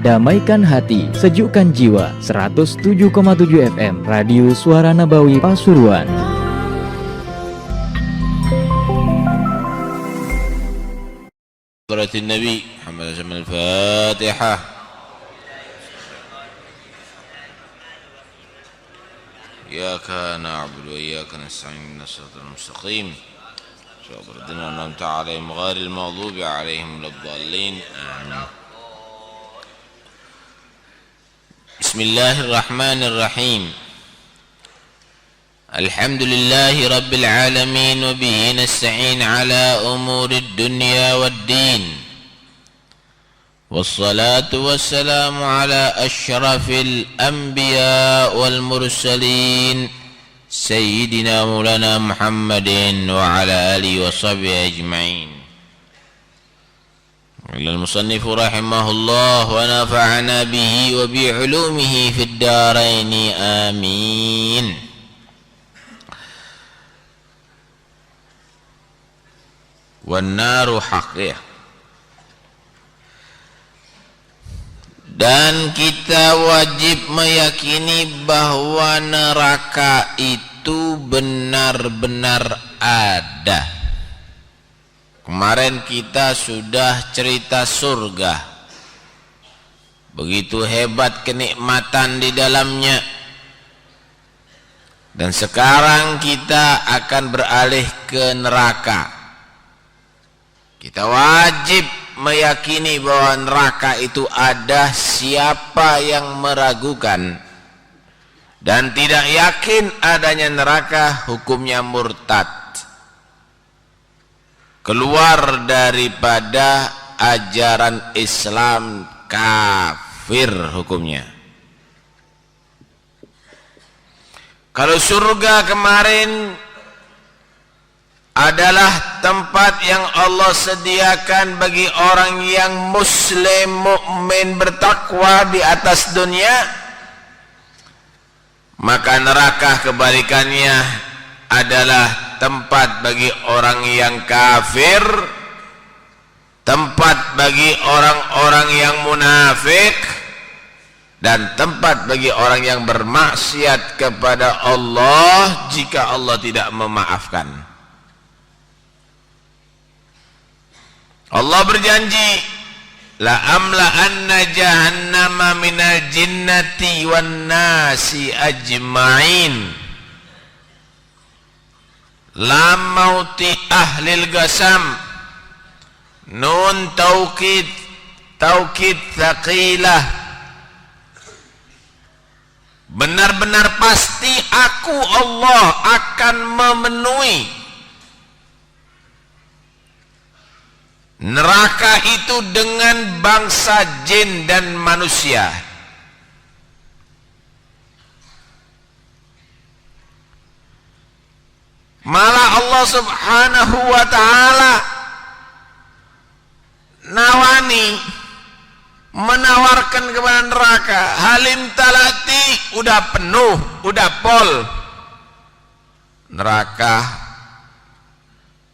Damaikan hati, sejukkan jiwa. 107,7 FM Radio Suara Nabawi Pasuruan. حضرة النبي محمد من الفاتحة. إياك نعبد وإياك نستعين اهدنا الصراط المستقيم صراط الذين أنعمت عليهم غير المغضوب عليهم ولا الضالين آمين. بسم الله الرحمن الرحيم. الحمد لله رب العالمين وبه نستعين على أمور الدنيا والدين والصلاة والسلام على أشرف الأنبياء والمرسلين سيدنا مولانا محمد وعلى آله وصحبه أجمعين. قال المصنف رحمه الله ونفعنا به وبعلومه في الدارين آمين. Wannaru haqiyah. Dan kita wajib meyakini bahwa neraka itu benar-benar ada. Kemarin kita sudah cerita surga, begitu hebat kenikmatan di dalamnya. Dan sekarang kita akan beralih ke neraka. Kita wajib meyakini bahwa neraka itu ada. Siapa yang meragukan dan tidak yakin adanya neraka, hukumnya murtad, keluar daripada ajaran Islam, kafir hukumnya. Kalau surga kemarin adalah tempat yang Allah sediakan bagi orang yang muslim, mukmin, bertakwa di atas dunia, maka neraka kebalikannya adalah tempat bagi orang yang kafir, tempat bagi orang-orang yang munafik, dan tempat bagi orang yang bermaksiat kepada Allah jika Allah tidak memaafkan. Allah berjanji, la amla anna jahannama minal jinnati wan nasi ajma'in. Lam mauti ahlil gasam, nun taukid thaqilah. Benar-benar pasti aku Allah akan memenuhi neraka itu dengan bangsa jin dan manusia. Malah Allah subhanahu wa ta'ala menawarkan kepada neraka, halim talati, udah penuh, udah pol. Neraka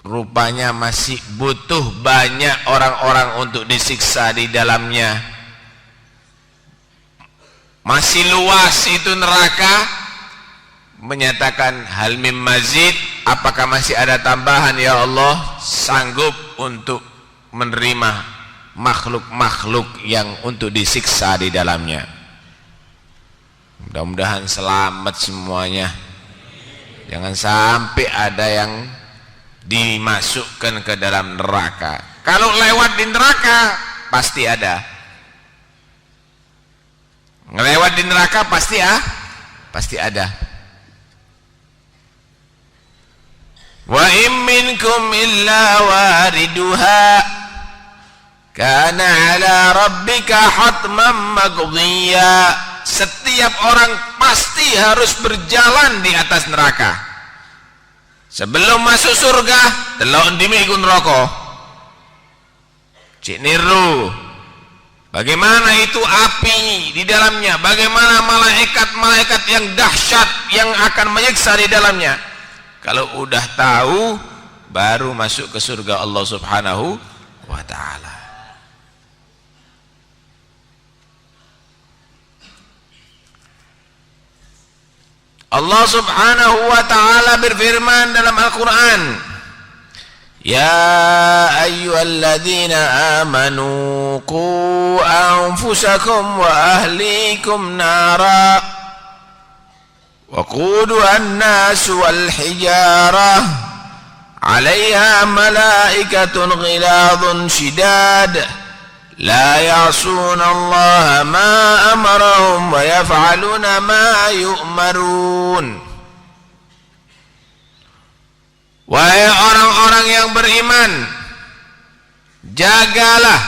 rupanya masih butuh banyak orang-orang untuk disiksa di dalamnya. Masih luas itu neraka. Menyatakan hal mim mazid, apakah masih ada tambahan ya Allah? Sanggup untuk menerima makhluk-makhluk yang untuk disiksa di dalamnya. Mudah-mudahan selamat semuanya. Jangan sampai ada yang dimasukkan ke dalam neraka. Kalau lewat di neraka pasti ada. Ngelewat di neraka pasti ada. Wa in minkum illa wariduha kana ala rabbika hatman maqdiya. Setiap orang pasti harus berjalan di atas neraka. Sebelum masuk surga, delok ndime iku neraka. Cik niru. Bagaimana itu api di dalamnya, bagaimana malaikat-malaikat yang dahsyat yang akan menyiksa di dalamnya. Kalau udah tahu, baru masuk ke surga Allah Subhanahu wa ta'ala. Allah Subhanahu wa ta'ala berfirman dalam Al-Quran, Ya ayyuhalladzina amanu qu anfusakum wa ahlikum nara wa quduha an-nasu wal hijarah 'alaiha malaikatun ghiladun shidad la ya'suna Allah ma amarahum wa yaf'aluna ma yu'marun. Wahai orang-orang yang beriman, jagalah,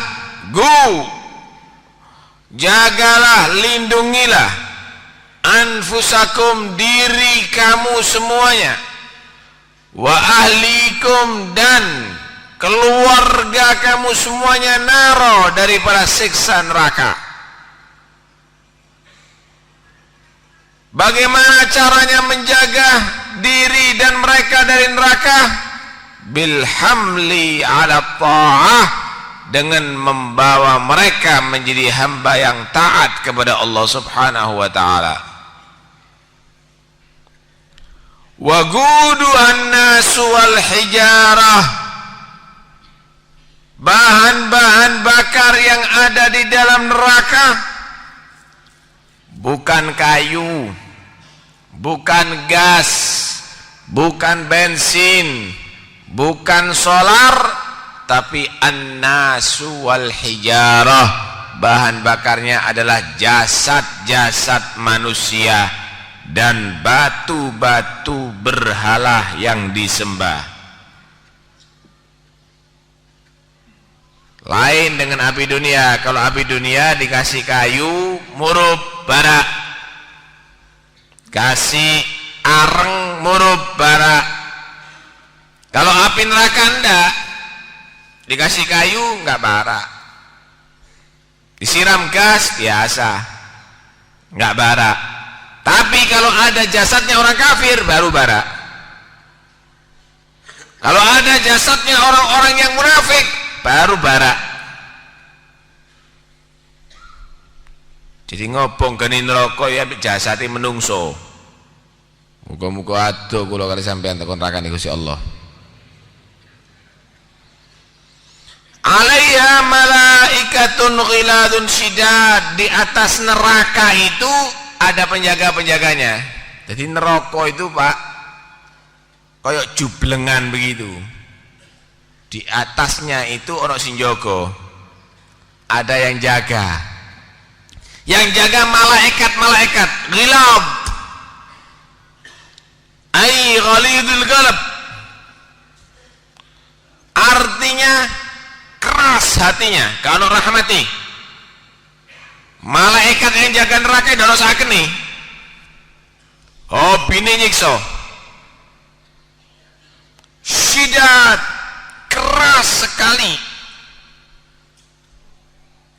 lindungilah anfusakum, diri kamu semuanya, wa ahlikum, dan keluarga kamu semuanya, naro, daripada siksa neraka. Bagaimana caranya menjaga diri dan mereka dari neraka? Bilhamli ala ta'ah, dengan membawa mereka menjadi hamba yang taat kepada Allah Subhanahu wa ta'ala. Wa guduhan nasu wal hijarah, bahan-bahan bakar yang ada di dalam neraka bukan kayu, bukan gas, bukan bensin, bukan solar, tapi an-nasu wal hijarah, bahan bakarnya adalah jasad-jasad manusia dan batu-batu berhala yang disembah. Lain dengan api dunia. Kalau api dunia dikasih kayu, murub, bara. Kasih areng, murub, bara. Kalau api neraka enggak, dikasih kayu enggak bara, disiram gas biasa enggak bara. Tapi kalau ada jasadnya orang kafir baru bara. Kalau ada jasadnya orang-orang yang munafik baru bara. Jadi ngobong geni neraka ya jasate menungso. Muga-muga adoh kula kali sampean tekon rakane Gusti Allah. Alaiha malaikatun ghiladun syidad, di atas neraka itu ada penjaga-penjaganya. Jadi neraka itu Pak kayak jublengan begitu. Di atasnya itu orang sinjogo, ada yang jaga. Yang jaga malaikat-malaikat ghilad, ai ghalidul qalb, artinya keras hatinya, kalau rahmati. Malaikat yang jaga neraka itu dosaken nih, hobine nyiksa. Syidat, keras sekali.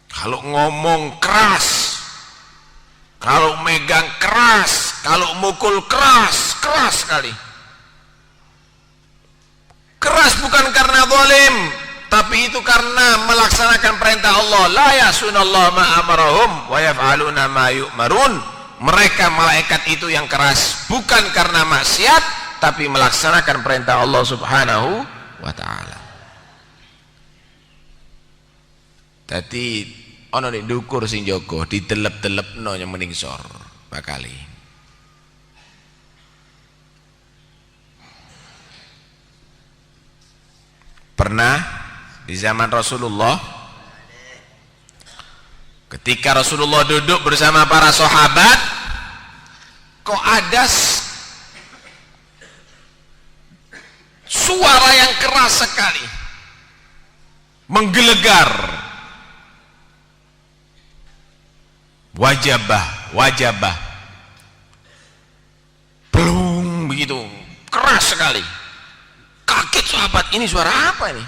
Kalau ngomong keras, kalau megang keras, kalau mukul keras, keras sekali. Keras bukan karena zalim, tapi itu karena melaksanakan perintah Allah. La ya'sunallahu ma amarahum wa yaf'aluna ma yu'marun. Mereka malaikat itu yang keras bukan karena maksiat, tapi melaksanakan perintah Allah Subhanahu wa ta'ala. Dadi ana nek ndukur sing jaga ditelep-telepno yang meningsor bakali. Pernah di zaman Rasulullah, ketika Rasulullah duduk bersama para sahabat, kok ada suara yang keras sekali, menggelegar. Wajabah, belum begitu, keras sekali. Kaget sahabat, ini suara apa ini?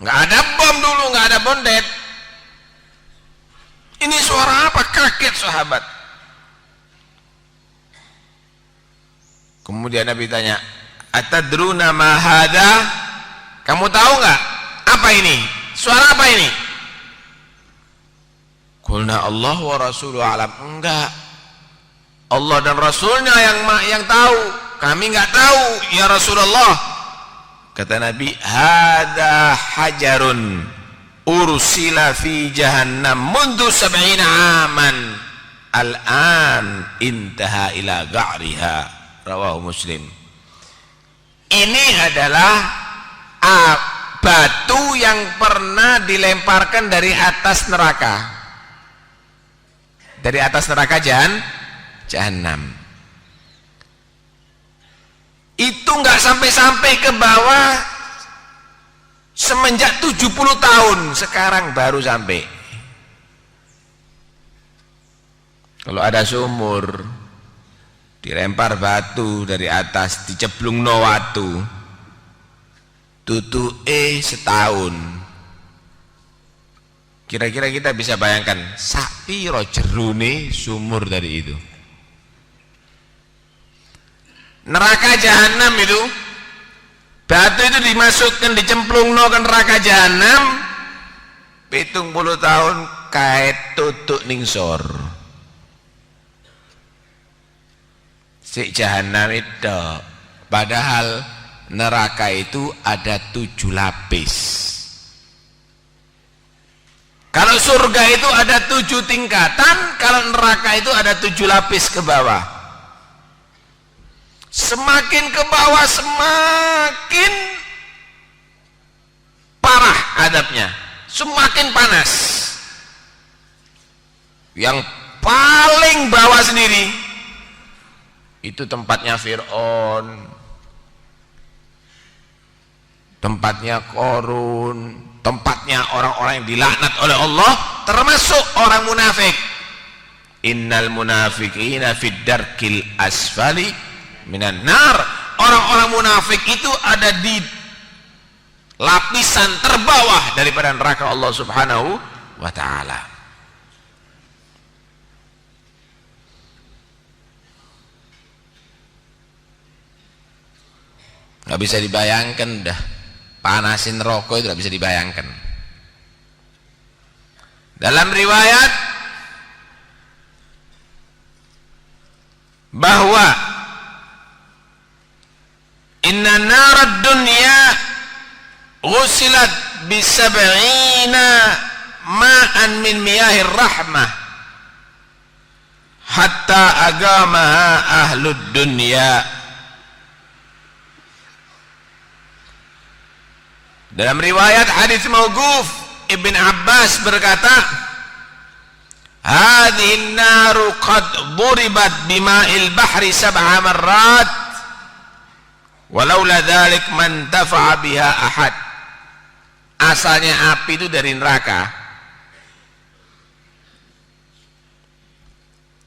Nggak ada bom dulu, nggak ada bondet. Ini suara apa? Kaget sahabat. Kemudian Nabi tanya, atadruna ma hadha? Kamu tahu nggak apa ini? Suara apa ini? Qulna Allah wa rasuluhu alam. Enggak. Allah dan Rasulnya yang tahu. Kami nggak tahu ya Rasulullah. Kata Nabi, hada hajarun ursila fi jahannam mundu 70 aman al-an intaha ila ga'riha. Rawahu Muslim. Ini adalah batu yang pernah dilemparkan dari atas neraka. Dari atas neraka Jahannam. Itu nggak sampai-sampai ke bawah semenjak 70 tahun, sekarang baru sampai. Kalau ada sumur dilempar batu dari atas, diceblung no watu, setahun. Kira-kira kita bisa bayangkan sapi jerune sumur dari itu. Neraka Jahannam itu, batu itu dimasukkan, dicemplung no ke neraka Jahannam, 70 tahun kait tutuk ningsor. Si Jahannam itu, padahal neraka itu ada 7 lapis. Kalau surga itu ada 7 tingkatan, kalau neraka itu ada 7 lapis ke bawah. Semakin ke bawah semakin parah adabnya, semakin panas. Yang paling bawah sendiri itu tempatnya Fir'aun, tempatnya Qarun, tempatnya orang-orang yang dilaknat oleh Allah, termasuk orang munafik. Innal munafiqina fid darkil asfali minan nar. Orang-orang munafik itu ada di lapisan terbawah daripada neraka Allah Subhanahu wa ta'ala. Nggak bisa dibayangkan dah, panasin rokok itu nggak bisa dibayangkan. Dalam riwayat bahwa inna narad dunya ghusilat bisab'ina ma'an min miyahir rahmah hatta agamaha ahlud dunya. Dalam riwayat hadis mauquf, Ibn Abbas berkata, hadhihi naru qad duribat bima'il bahri 7 marrat walaula dzalik man tafa'a biha ahad. Asalnya api itu dari neraka,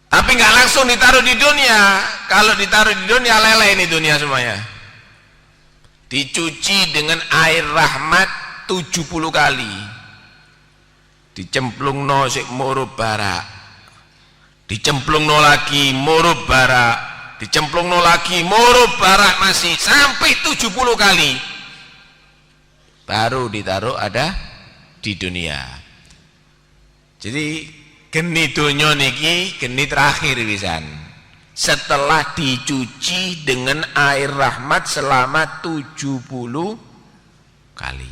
tapi nggak langsung ditaruh di dunia. Kalau ditaruh di dunia leleh ini dunia semuanya. Dicuci dengan air rahmat 70 kali, dicemplung no sik murup bara, dicemplung no lagi murup bara, dicemplung no lagi murup bara, masih sampai 70 kali baru ditaruh ada di dunia. Jadi geni donya niki geni terakhir pisan, setelah dicuci dengan air rahmat selama 70 kali.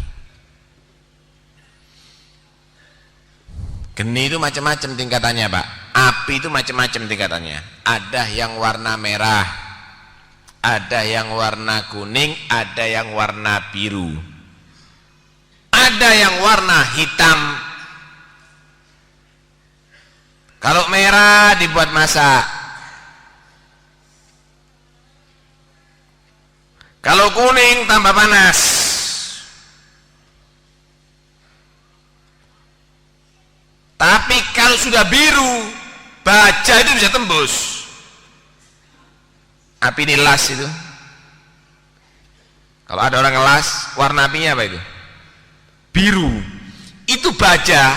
Geni itu macam-macam tingkatannya, Pak. Api itu macam-macam tingkatannya. Ada yang warna merah, ada yang warna kuning, ada yang warna biru, ada yang warna hitam. Kalau merah dibuat masak, kalau kuning tambah panas, tapi kalau sudah biru, baja itu bisa tembus. Api ini las itu. Kalau ada orang ngelas, warna apinya apa itu? Biru. Itu baja,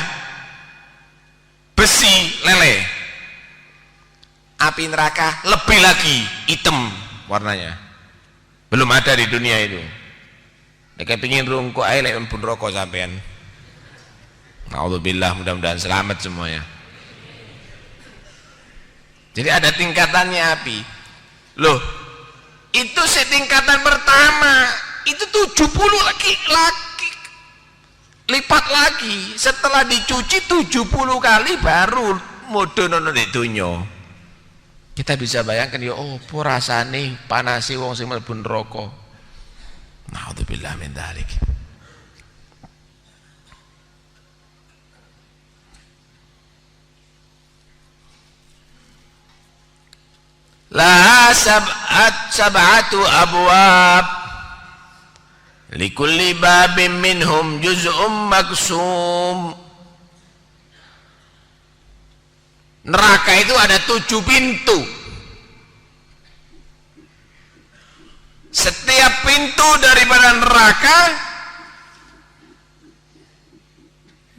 besi, lele. Api neraka lebih lagi hitam warnanya. Belum ada di dunia itu. Nek pengin rungkuk ae lek mlebu neraka sampean. Nauzubillah, mudah-mudahan selamat semuanya. Jadi ada tingkatannya api. Loh, itu setingkatan pertama, itu 70 lagi lipat lagi. Setelah dicuci 70 kali baru modono di dunya. Kita bisa bayangkan ya opo rasane panase wong sing mlebu neraka. Nauzubillah min dzalik. La sab'atu abwab likulli babin minhum juz'um maksum. Neraka itu ada 7 pintu. Setiap pintu daripada neraka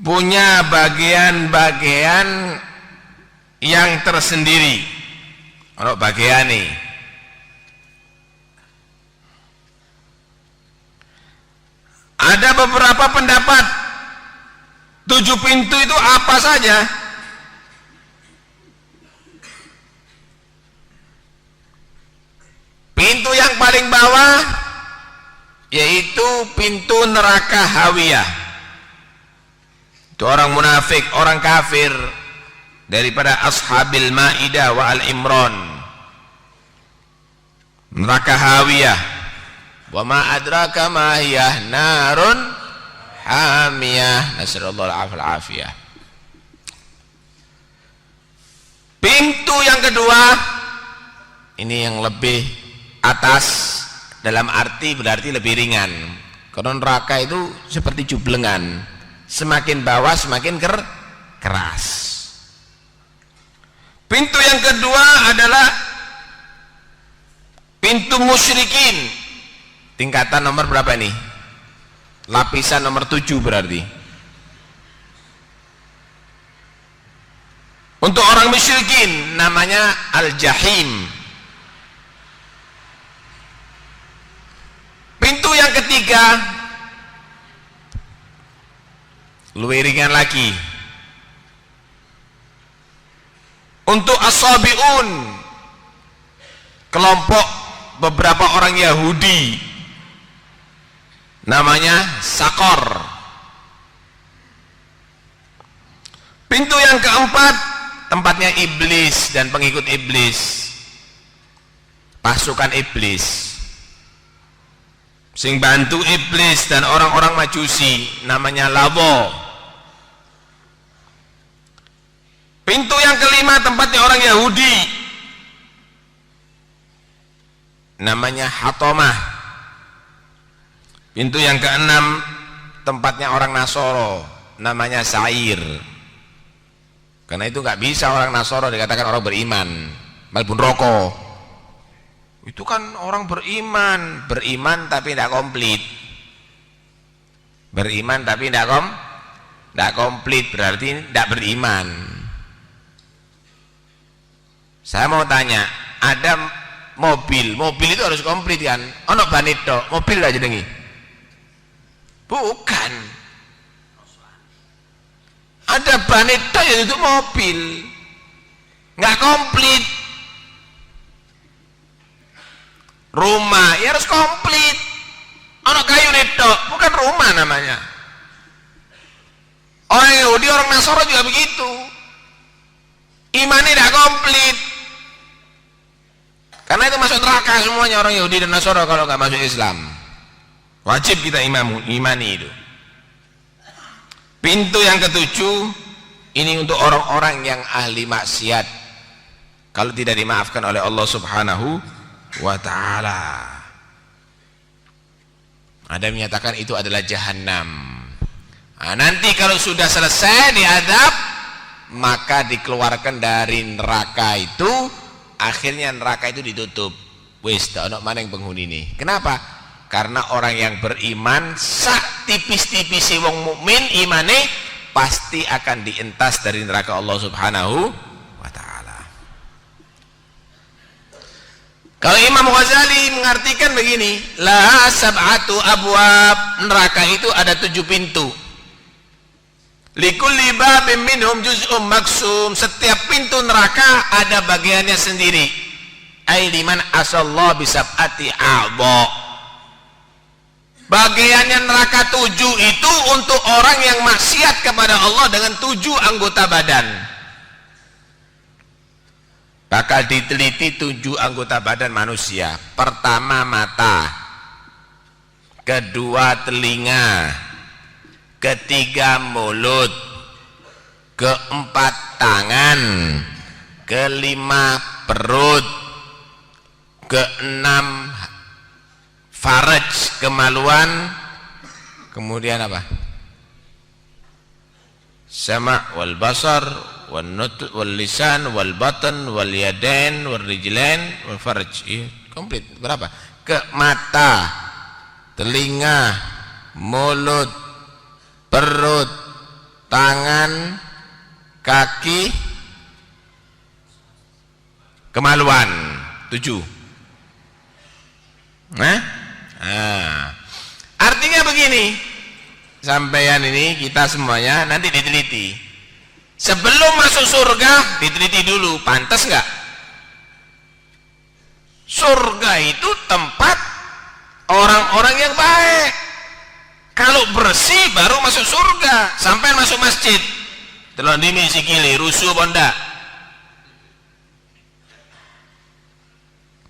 punya bagian-bagian yang tersendiri. Ono bagiane. Ada beberapa pendapat 7 pintu itu apa saja? Pintu yang paling bawah yaitu pintu neraka Hawiyah. Itu orang munafik, orang kafir daripada ashabil Maidah wa Al-Imran. Neraka Hawiyah. Wa ma adraka ma hiyah narun hamiyah. Nasallallahu al-afiyah. Pintu yang kedua ini yang lebih atas, dalam arti berarti lebih ringan. Karena neraka itu seperti jublengan, semakin bawah semakin keras. Pintu yang kedua adalah pintu musyrikin. Tingkatan nomor berapa nih? Lapisan nomor 7 berarti. Untuk orang musyrikin namanya al-jahim. Pintu yang ketiga lebih ringan lagi. Untuk as-sabiun, kelompok beberapa orang Yahudi, namanya Sakor. Pintu yang keempat tempatnya iblis dan pengikut iblis, pasukan iblis, sing bantu iblis dan orang-orang majusi, namanya Lavo. Pintu yang kelima tempatnya orang Yahudi, namanya Hatomah. Pintu yang keenam tempatnya orang Nasoro, namanya Sair. Karena itu nggak bisa orang Nasoro dikatakan orang beriman, maupun rokok. Itu kan orang beriman tapi tidak komplit. Beriman tapi tidak komplit, berarti tidak beriman. Saya mau tanya, ada mobil itu harus komplit kan? Ono banit tok, mobil aja dengi. Bukan. Ada banit tok ya itu mobil. Nggak komplit. Rumah ya harus komplit. Ono kayu tok, bukan rumah namanya. Orang Yahudi, orang Nasoro juga begitu. Imannya tidak komplit. Karena itu masuk neraka semuanya orang Yahudi dan Nasara kalau nggak masuk Islam. Wajib kita imani itu. Pintu yang ketujuh ini untuk orang-orang yang ahli maksiat, kalau tidak dimaafkan oleh Allah Subhanahu wa ta'ala. Ada yang menyatakan itu adalah jahanam. Nah, nanti kalau sudah selesai diadab, maka dikeluarkan dari neraka itu. Akhirnya neraka itu ditutup. Wis tak ono maneng penghuni ini. Kenapa? Karena orang yang beriman sak tipis-tipis wong mukmin imane pasti akan dientas dari neraka Allah Subhanahu wa taala. Kalau Imam Ghazali mengartikan begini, la sab'atu abwab, neraka itu ada 7 pintu. Likulli babin minhum juz'um maksum, setiap pintu neraka ada bagiannya sendiri. Ai liman asallahu bisab'ati a'dha. Bagiannya neraka 7 itu untuk orang yang maksiat kepada Allah dengan 7 anggota badan. Bakal diteliti 7 anggota badan manusia. Pertama mata, kedua telinga, ketiga mulut, keempat tangan, kelima perut, keenam faraj, kemaluan, kemudian apa? Sama' wal basar wal nutq wal lisan wal batan wal yadain wal rijlain wal farj. Komplit. Berapa? Ke mata, telinga, mulut, perut, tangan, kaki, kemaluan. 7. Artinya begini, sampeyan ini kita semuanya nanti diteliti. Sebelum masuk surga diteliti dulu, pantas nggak? Surga itu tempat orang-orang yang baik. Kalau bersih baru masuk surga. Sampai masuk masjid, telon dimi sikili, rusuh bonda.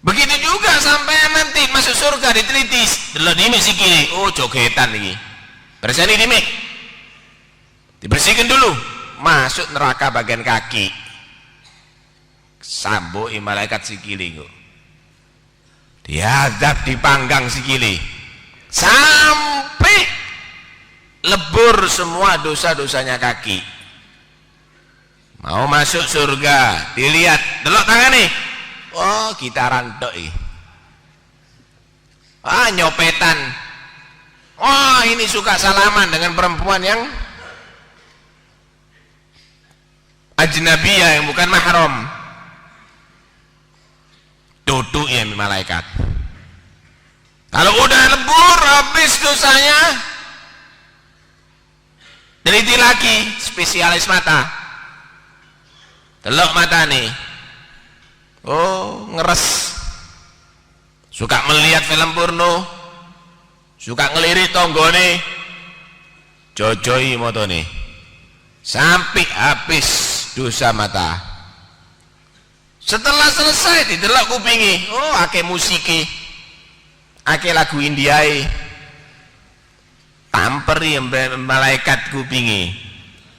Begitu juga sampai nanti masuk surga diteliti, telon dimi sikili, oh jogetan lagi. Bersani dimi, dibersihkan dulu. Masuk neraka bagian kaki, samboi malaikat sikili kok, diadab, dipanggang sikili sampai lebur semua dosa-dosanya kaki. Mau masuk surga, dilihat, delok tangan nih, oh gitaran tok iki, nyopetan, ini suka salaman dengan perempuan yang ajnabiyah, yang bukan mahram. Duduk ya malaikat. Kalau udah lebur habis dosanya, teliti lagi, spesialis mata. Telok mata nih, oh ngeres, suka melihat film porno, suka ngelirik tonggone, jojoi motone, sampai habis dosa mata. Setelah selesai didelok kupingi, oh ake musiki, ake lagu Indiai, tamperi malaikat kupingi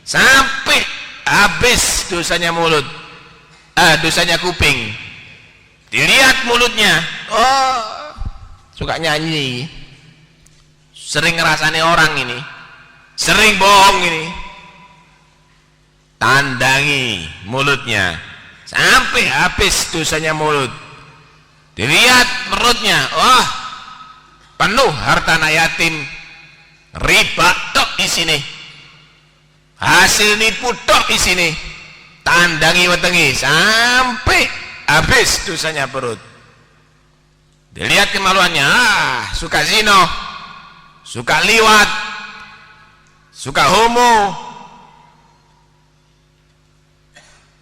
sampai habis dosanya mulut, dosanya kuping. Dilihat mulutnya, oh suka nyanyi, sering ngerasani orang ini, sering bohong ini. Tandangi mulutnya sampai habis dosanya mulut. Dilihat perutnya, wah penuh harta anak yatim, riba tok di sini, hasil nipu tok di sini. Tandangi wetengi sampai habis dosanya perut. Dilihat kemaluannya, suka zina, suka liwat, suka homo.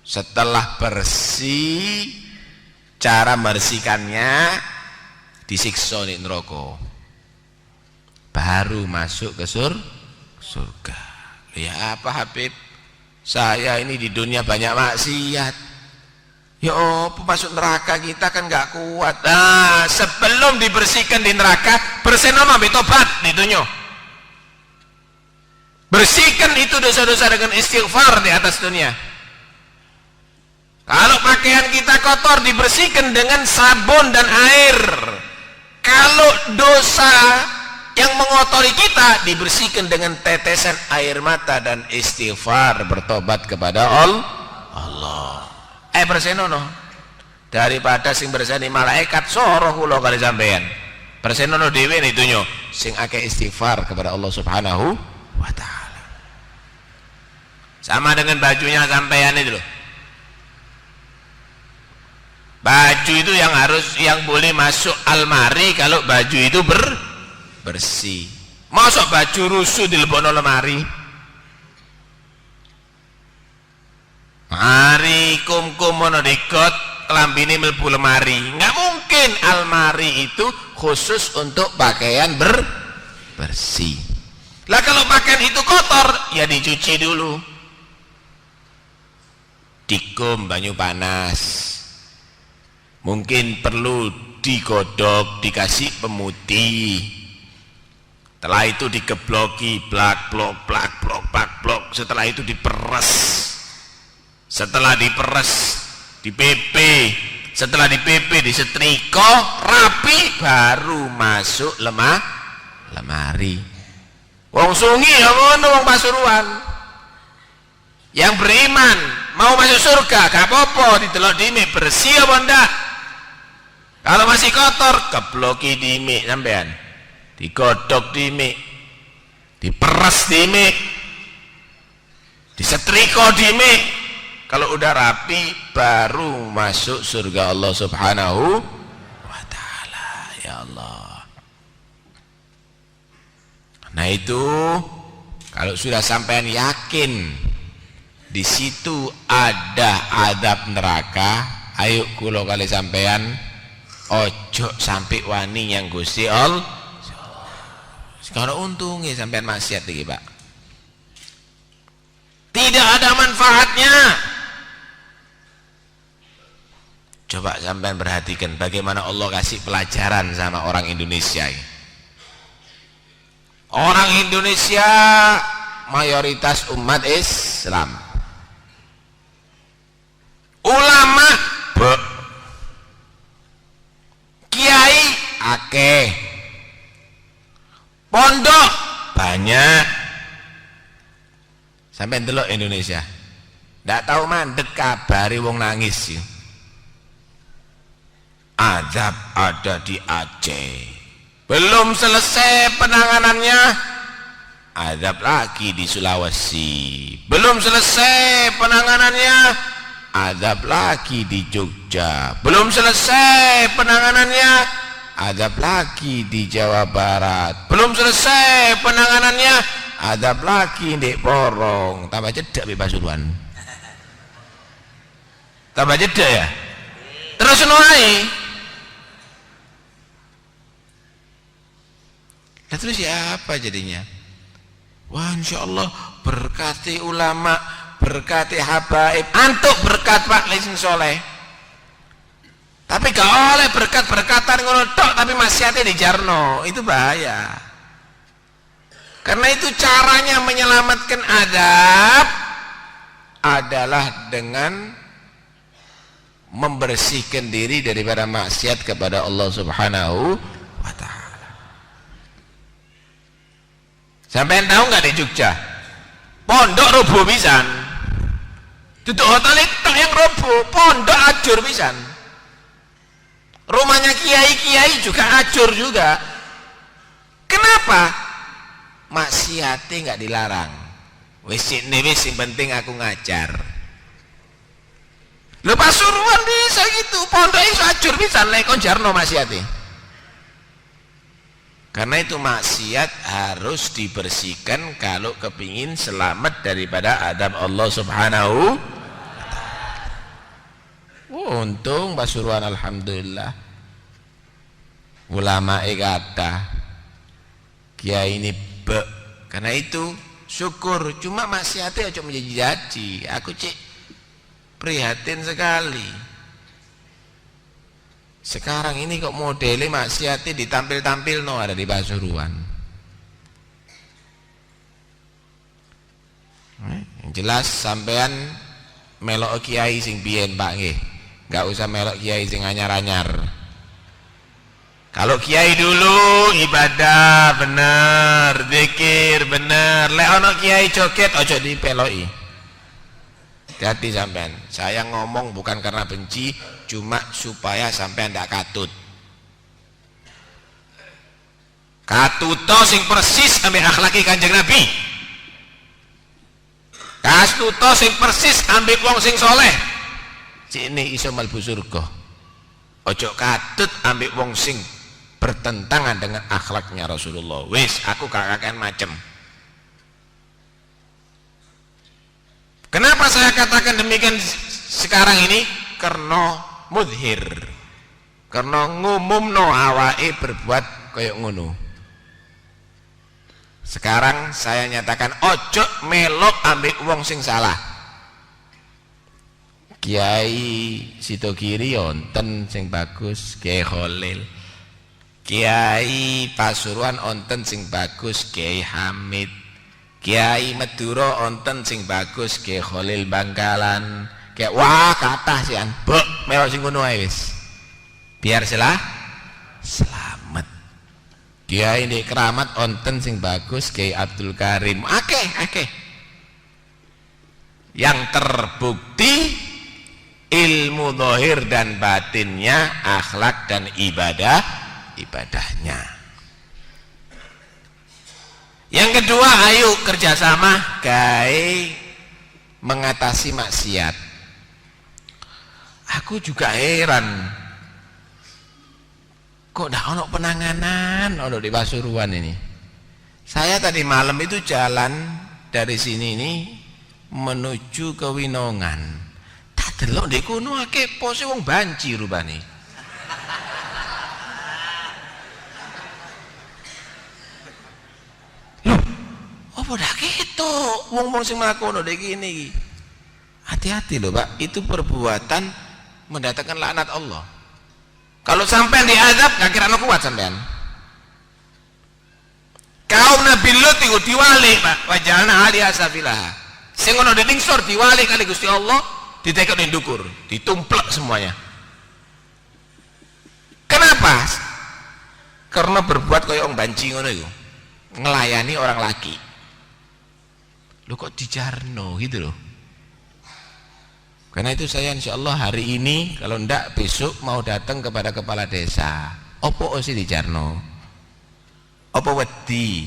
Setelah bersih, cara membersihkannya disiksa di neraka, baru masuk ke surga. Ya apa Habib, saya ini di dunia banyak maksiat, ya apa masuk neraka kita kan nggak kuat. Sebelum dibersihkan di neraka, bersihkan betobat di dunia, bersihkan itu dosa-dosa dengan istighfar di atas dunia. Kalau pakaian kita kotor, dibersihkan dengan sabun dan air. Kalau dosa yang mengotori kita, dibersihkan dengan tetesan air mata dan istighfar, bertobat kepada Allah. Bersenono daripada sing bersani malaikat soroh kula kali sampean. Bersenono dhewe nitunyo sing akeh istighfar kepada Allah Subhanahu wa taala. Sama dengan bajunya sampean itu loh. Baju itu yang boleh masuk almari kalau baju itu bersih. Masuk baju rusuh dilebokno lemari. Mari kum-kum mono digot klambine mlebu lemari. Enggak mungkin, almari itu khusus untuk pakaian bersih. Lah kalau pakaian itu kotor, ya dicuci dulu. Dikum banyu panas. Mungkin perlu digodok, dikasih pemutih. Setelah itu digebloki, blak blok blak blok blak blok. Setelah itu diperes. Setelah diperes, dipepe. Setelah dipepe, disetrika rapi, baru masuk lemari. Wong sungi ya ngono, wong Pasuruan. Yang beriman mau masuk surga gak apa-apa, didelok dimik bersih apa ndak. Kalau masih kotor, kebloki dimik sampean, digodok dimik, diperes dimik, disetrika dimik. Kalau udah rapi, baru masuk surga Allah Subhanahu wa ta'ala. Ya Allah. Nah itu, kalau sudah sampean yakin di situ ada adab neraka, ayo kulo kali sampean ojo sampai wani yang Gusti Allah. Sekarang untungnya sampean maksiat iki, Pak. Tidak ada manfaatnya. Coba sampean perhatikan bagaimana Allah kasih pelajaran sama orang Indonesia ini. Orang Indonesia mayoritas umat Islam. Ulama kiai akeh, pondok banyak. Sampai ndelok Indonesia ndak tahu mandek kabari wong nangis ya. Azab ada di Aceh, belum selesai penanganannya, azab lagi di Sulawesi, belum selesai penanganannya, azab lagi di Jogja, belum selesai penanganannya, azab lagi di Jawa Barat, belum selesai penanganannya, azab lagi di Porong. Tambah jeda di Pasuruan, tambah jeda ya, terus nuai. Nah terus siapa jadinya? Wah insya Allah berkati ulama, berkati habaib, antuk berkat Pak Lesin Soleh. Tapi gak oleh berkat-berkatan ngono tok tapi maksiatnya di jarno, itu bahaya. Karena itu caranya menyelamatkan adab adalah dengan membersihkan diri daripada maksiat kepada Allah Subhanahu wa ta'ala. Sampai tahu nggak di Jogja pondok roboh pisan, duduk hotel itu yang roboh, pondok ajur pisan, rumahnya kiai-kiai juga ajur juga. Kenapa? Maksiatnya nggak dilarang, wis ini wis yang penting aku ngajar. Lho Pasuruan bisa gitu, pondok iso ajur pisan lek kon jarno maksiatnya. Karena itu maksiat harus dibersihkan kalau kepingin selamat daripada adab Allah Subhanahu wa ta'ala. Untung Pasuruan alhamdulillah. Ulama kata kiai ini be. Karena itu syukur, cuma maksiatnya aja menjadi-jadi. Aku cik prihatin sekali. Sekarang ini kok modelnya maksiatnya ditampil-tampil no ada di Pasuruan. Yang jelas sampean melok kiai sing biyen Pak nggih. Enggak usah melok kiai sing anyar-anyar. Kalau kiai dulu ibadah bener, zikir bener. Lek ana kiai joget aja dipeloki. Hati sampean, saya ngomong bukan karena benci, cuma supaya sampean ndak katut. Katuto sing persis ambek akhlaki Kanjeng Nabi. Katuto sing persis ambek wong sing soleh. Cine iso mlebu surga. ojo katut ambek wong sing bertentangan dengan akhlaknya Rasulullah. Wis aku kakek macem. Kenapa saya katakan demikian sekarang ini? Karena mudhir, karena ngumumno awake berbuat kaya ngono. Sekarang saya nyatakan ojo melok ambek wong sing salah. Kiai Sitogiri onten sing bagus, Kiai Khalil. Kiai Pasuruan onten sing bagus, Kiai Hamid. Kiai Madura onten sing bagus, Kiai Khalil Bangkalan. Kayak wah kathah sian, bek melok sing ngono ae wis. Biar selamat. Kiai di Keramat onten sing bagus, Kiai Abdul Karim. Akeh. Yang terbukti ilmu zahir dan batinnya, akhlak dan ibadahnya. Yang kedua, ayo kerjasama gawe mengatasi maksiat. Aku juga heran, kok ndak ono penanganan ono di Pasuruan ini. Saya tadi malam itu jalan dari sini ini menuju ke Winongan. Tak delok ndek kono akeh pose wong banci rupane. Loh, apa dak ketok wong-wong sing mlakono ndek kene iki. Hati-hati loh Pak, itu perbuatan mendatangkan laknat Allah. Kalau sampai diazab gak kira kuat sampean. Kaum Nabi Lut itu diwali Pak, wajalna alaiha safilaha. Sing ono diningsor diwali kali Gusti Allah, ditekuk ning ndukur, ditumplek semuanya. Kenapa? Karena berbuat kaya wong banci ngono iku. Ngelayani orang laki. Lho kok dijarno gitu loh. Karena itu saya insya Allah hari ini kalau ndak besok mau datang kepada kepala desa. Opo sih di Jarno? Opo wedi?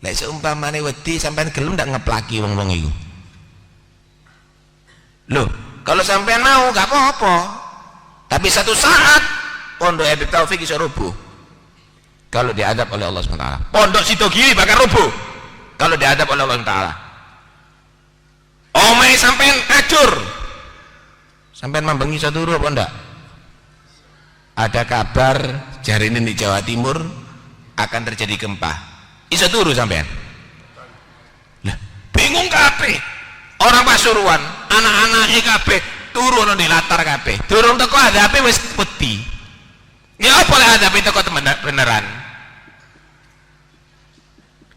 Lek seumpamane wedi sampean gelem ndak ngeplaki wong-wong iku. Loh, kalau sampean mau gak apa-apa. Tapi satu saat pondok Habib Taufik iso rubuh. Kalau diadab oleh Allah SWT. Pondok Sitogiri bakal rubuh kalau diadab oleh Allah SWT. Omai sampean acur, sampean mambengi saduru apa ndak? Ada kabar jarine di Jawa Timur akan terjadi gempa. Iso turu sampean? Lah, bingung kabeh. Orang Pasuruan, anak-anake kabeh turu nang di latar kabeh. Durung teko adape wis wedi. Ya apa lek adape teko beneran?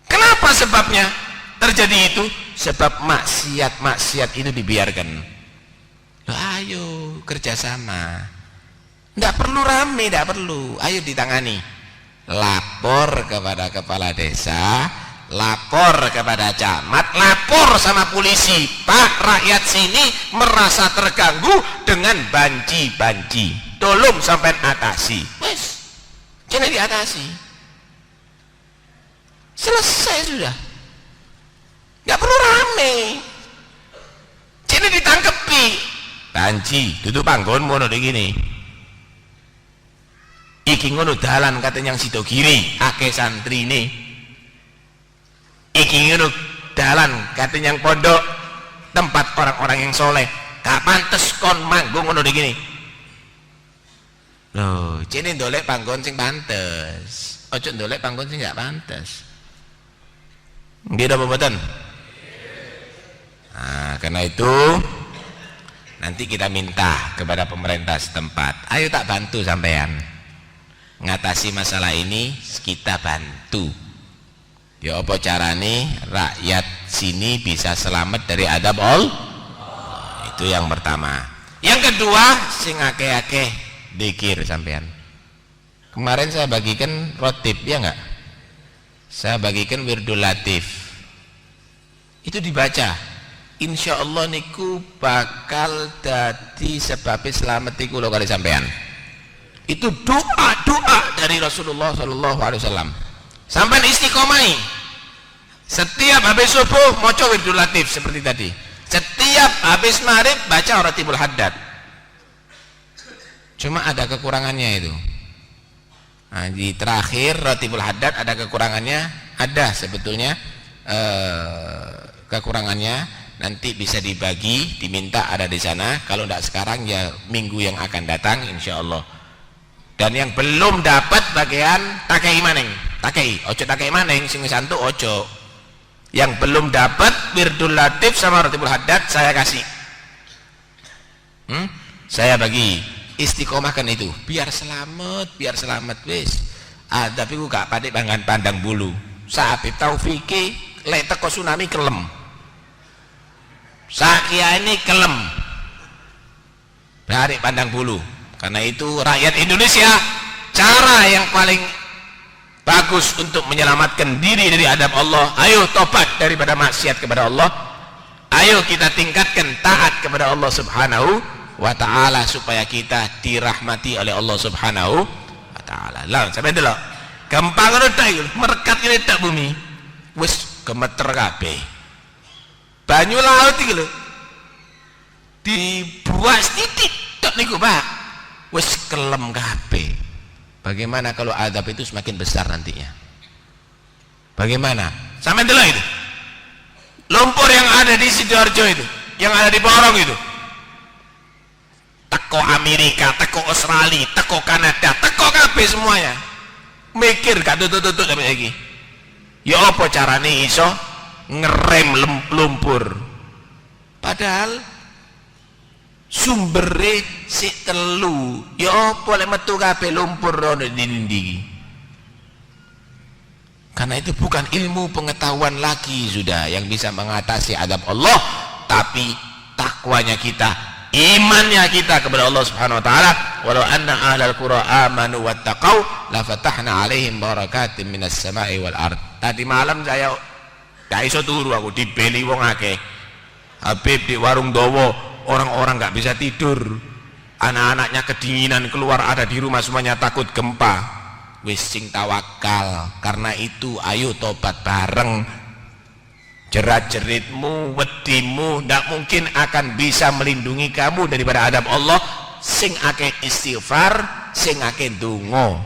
Kenapa sebabnya terjadi itu? Sebab maksiat itu dibiarkan. Loh, ayo kerjasama. Nggak perlu rame, nggak perlu. Ayo ditangani. Lapor kepada kepala desa, lapor kepada camat, lapor sama polisi. Pak, rakyat sini merasa terganggu dengan banci-banci. Tolong sampai atasi. Wes, jangan diatasi. Selesai sudah. Gak perlu rame. Jadi ditangkepi. Banci, duduk panggon ngono dek gini. Iki ngono dalan katanya yang Sitogiri, akeh santri nih. Iki ngono dalan katanya yang pondok, tempat orang-orang yang soleh. Gak pantes kon manggung ngono dek gini. Loh, jadi ndolek panggon sing pantes. Ojo ndolek panggon sing gak pantes. Nggih apa mboten? Nah, karena itu nanti kita minta kepada pemerintah setempat, ayo tak bantu sampean ngatasi masalah ini, kita bantu. Ya apa carane rakyat sini bisa selamat dari adab Allah? Itu yang pertama. Yang kedua, sing akeh-akeh dzikir sampean. Kemarin saya bagikan rotib, ya enggak? Saya bagikan wirdul latif. Itu dibaca. Insya Allah niku bakal dadi sebabnya selamat iku lho kali sampean. Itu doa dari Rasulullah SAW. Sampai istiqomai. Setiap habis subuh maca wirdul latif seperti tadi. Setiap habis maghrib baca Ratibul Haddad. Cuma ada kekurangannya itu. Nah, di terakhir Ratibul Haddad ada kekurangannya, ada sebetulnya kekurangannya, nanti bisa dibagi, diminta ada di sana. Kalau tidak sekarang ya minggu yang akan datang insyaallah. Dan yang belum dapat bagian takei maneng, ojo takei maneng sing santu ojo. Yang belum dapat Wirdul Latif sama Ratibul Haddad saya kasih. Saya bagi. Istiqomahkan itu biar selamat wis. Tapi ku gak padik pandang bulu. Sahabib Taufiki lek teko tsunami kelem. Sakia ini kelem. Padik pandang bulu. Karena itu rakyat Indonesia, cara yang paling bagus untuk menyelamatkan diri dari adab Allah, ayo tobat daripada maksiat kepada Allah. Ayo kita tingkatkan taat kepada Allah Subhanahu wa ta'ala supaya kita dirahmati oleh Allah Subhanahu wa ta'ala. Lah sampai dulu gampang redak merekat redak bumi wis gemeter kabeh. Banyu laut iki lho dibuat titik tok niku Pak wis kelem kabeh. Bagaimana kalau azab itu semakin besar nantinya? Bagaimana? Sampai dulu itu lumpur yang ada di Sidoarjo itu, yang ada di Porong itu, teko Amerika, teko Australia, teko Kanada, teko kabeh semuanya. Mikir gak tutut-tutut sampai lagi. Ya apa carane iso ngerem lumpur? Padahal sumbere sik telu. Ya apa lek metu kabeh lumpur rono dindi. Karena itu bukan ilmu pengetahuan lagi sudah yang bisa mengatasi adab Allah, tapi takwanya kita, imannya kita kepada Allah Subhanahu wa taala. Walau anna ahlal qura amanu wattaqau la fatahna alaihim barakatim minas sama'i wal ard. Tadi malam saya gak iso turu, aku dibeli wong akeh. Habib di warung Dowo, orang-orang gak bisa tidur. Anak-anaknya kedinginan keluar, ada di rumah semuanya takut gempa. Wis sing tawakal. Karena itu ayo tobat bareng. Jerat-jeritmu, wedimu ndak mungkin akan bisa melindungi kamu daripada adab Allah. Sing akeh istighfar, sing akeh donga,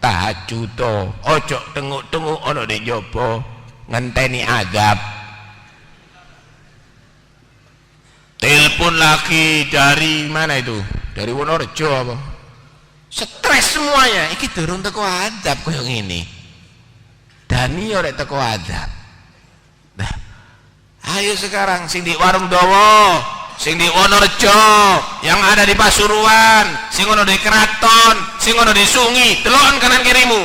tahajud, ojo tenguk-tenguk ono ning njaba ngenteni adab. Telepon lagi dari mana itu? Dari Wonorejo apa? Stres semuanya. Iki durung teko adab koyo ngene. Dani ora teko adab. Nah, ayo sekarang sing di warung Dowo, sing di Wonorejo, yang ada di Pasuruan, sing ono di Keraton, sing ono di Sungi, delokan kanan kirimu.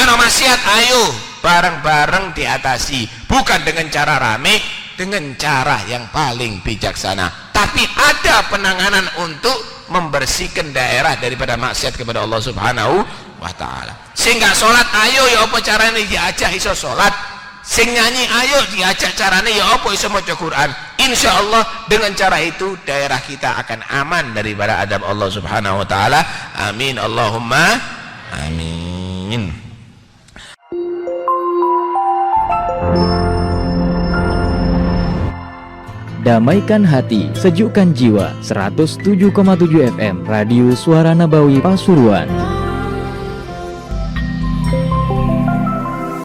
Ono maksiat, ayo bareng-bareng diatasi. Bukan dengan cara rame, dengan cara yang paling bijaksana. Tapi ada penanganan untuk membersihkan daerah daripada maksiat kepada Allah Subhanahu wa ta'ala. Sehingga sholat, ayo ya apa caranya diajak iso sholat. Sing nyanyi, ayo diajak caranya ya apa iso maca Quran. Insya Allah dengan cara itu daerah kita akan aman daripada adab Allah Subhanahu wa ta'ala. Amin Allahumma amin. Damaikan hati, sejukkan jiwa. 107,7 FM Radio Suara Nabawi Pasuruan.